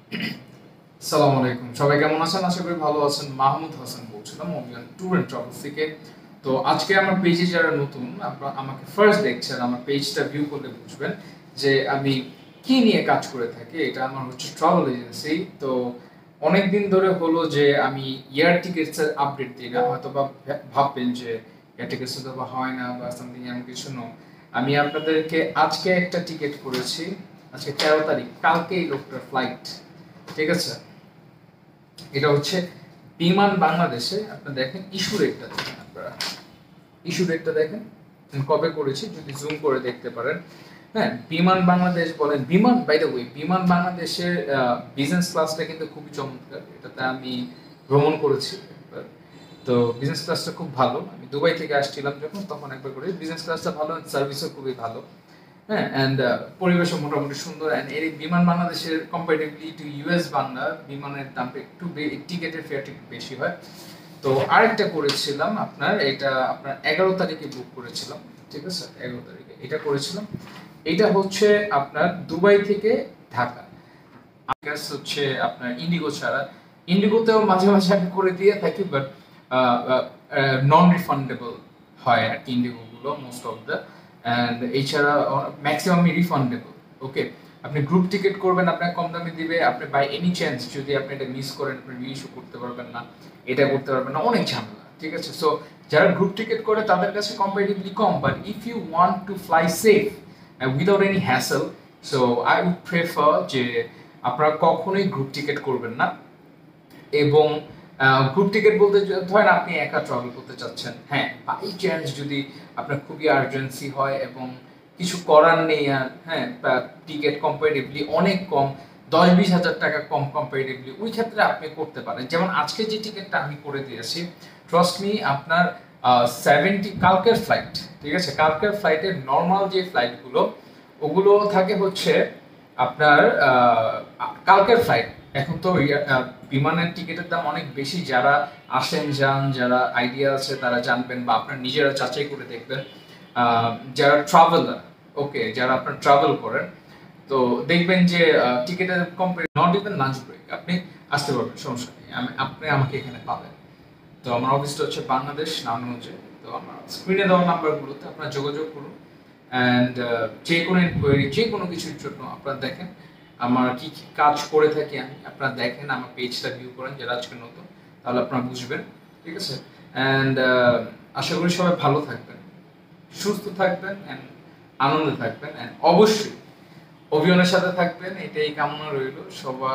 আসসালামু আলাইকুম, সবাই কেমন আছেন? আশা করি ভালো আছেন। মাহমুদ হাসান বলছিলাম অভিযান ট্যুর অ্যান্ড ট্রাভেলস থেকে। তো আজকে আমার পেজে যারা নতুন, আপনারা আমাকে ফার্স্ট দেখছেন, আমার পেজটা ভিউ করলে বুঝবেন যে আমি কি নিয়ে কাজ করে থাকি। এটা আমার হচ্ছে ট্রাভেল এজেন্সি। তো অনেক দিন ধরে হলো যে আমি এয়ার টিকেটসের আপডেট দিই না, হয়তো বা ভাববেন যে এয়ার টিকেটস তো বা হয় না বা সামথিং এমন কিছু নো। আমি আপনাদেরকে আজকে একটা টিকিট করেছি, আজকে 13 তারিখ, কালকে এই লোকটার ফ্লাইট, ঠিক আছে? এটা হচ্ছে বিমান বাংলাদেশে। আপনি দেখেন ইস্যু রেটটা দেখেন, আপনারা ইস্যু রেটটা দেখেন কবে করেছি, যদি জুম করে দেখতে পারেন। হ্যাঁ, বিমান বাংলাদেশ বলেন, বিমান বাই দ্য ওয়ে, বিমান বাংলাদেশের বিজনেস ক্লাসটা কিন্তু খুবই চমৎকার। এটাতে আমি ভ্রমণ করেছি একবার। তো বিজনেস ক্লাসটা খুব ভালো। আমি দুবাই থেকে আসছিলাম যখন, তখন একবার করে বিজনেস ক্লাসটা ভালো, সার্ভিসও খুবই ভালো। হ্যাঁ, অ্যান্ড পরিবেশও মোটামুটি সুন্দর। অ্যান্ড এর বিমান বাংলাদেশের কম্পারেটিভলি টু ইউএস বাংলা বিমানের দামটা একটু টিকেটের ফেয়ারটা একটু বেশি হয়। তো আরেকটা করেছিলাম আপনার, এটা আপনার 11 তারিখে বুক করেছিলাম, ঠিক আছে? 11 তারিখে এটা করেছিলাম। এটা হচ্ছে আপনার দুবাই থেকে ঢাকা। গ্যাস হচ্ছে আপনার ইন্ডিগো ছাড়া। ইন্ডিগোতেও মাঝে মাঝে আমি করে দিয়ে থাকি, বাট নন রিফান্ডেবল হয় আর কি ইন্ডিগো গুলো মোস্ট অফ দ্য। অ্যান্ড এছাড়া ম্যাক্সিমামই রিফান্ডেবল। ওকে, আপনি গ্রুপ টিকিট করবেন, আপনাকে কম দামে দিবে। আপনি বাই এনি চান্স যদি আপনি এটা মিস করেন, আপনি রিইস্যু করতে পারবেন না, এটা করতে পারবেন না, অনেক ঝামেলা, ঠিক আছে? সো যারা গ্রুপ টিকিট করে তাদের কাছে কম্পারেটিভলি কম, but if you want to fly safe without any hassle, so I would prefer যে আপনারা কখনোই গ্রুপ টিকিট করবেন না। এবং গ্রুপ টিকিট বলতে ধরেন আপনি একা ট্রাভেল করতে চাচ্ছেন, হ্যাঁ, বাই চান্স যদি আপনার খুবই আর্জেন্সি হয় এবং কিছু করার নেই, আর হ্যাঁ, টিকিট কম্পারেটিভলি অনেক কম, 10-20 হাজার টাকা কম কম্পারেটিভলি, ওই ক্ষেত্রে আপনি করতে পারেন। যেমন আজকে যে টিকিটটা আমি করে দিয়েছি, ট্রাস্ট মি, আপনার কালকের ফ্লাইট, ঠিক আছে? কালকের ফ্লাইটের নর্মাল যে ফ্লাইটগুলো, ওগুলো থাকে হচ্ছে আপনার কালকের ফ্লাইট। এখন তো বিমানের টিকিটের দাম অনেক বেশি। যারা আসেন যান, যারা আইডিয়া আছে তারা জানবেন, বা আপনার নিজেরা যাচাই করে দেখবেন। যারা ট্রাভেলার, ওকে, যারা আপনার ট্রাভেল করেন, তো দেখবেন যে টিকিটের কম্পারে নট ইভেন লাঞ্চ ব্রেক, আপনি আসতে পারবেন, সমস্যা নেই, আপনি আমাকে এখানে পাবেন। তো আমার অফিসটা হচ্ছে বাংলাদেশ নারায়ণগঞ্জে। তো আমার স্ক্রিনে দেওয়া নাম্বারগুলোতে আপনারা যোগাযোগ করুন। অ্যান্ড যে কোনো ইনকোয়ারি, যে কোনো কিছুর জন্য আপনারা দেখেন আমার কি কি কাজ করে থাকি আমি, আপনারা দেখেন, আমার পেজটা ভিউ করেন যারা আজকে নতুন, তাহলে আপনারা বুঝবেন, ঠিক আছে? অ্যান্ড আশা করি সবাই ভালো থাকবেন, সুস্থ থাকবেন, অ্যান্ড আনন্দে থাকবেন, অ্যান্ড অবশ্যই অভিযানের সাথে থাকবেন, এটাই কামনা রইল সবার।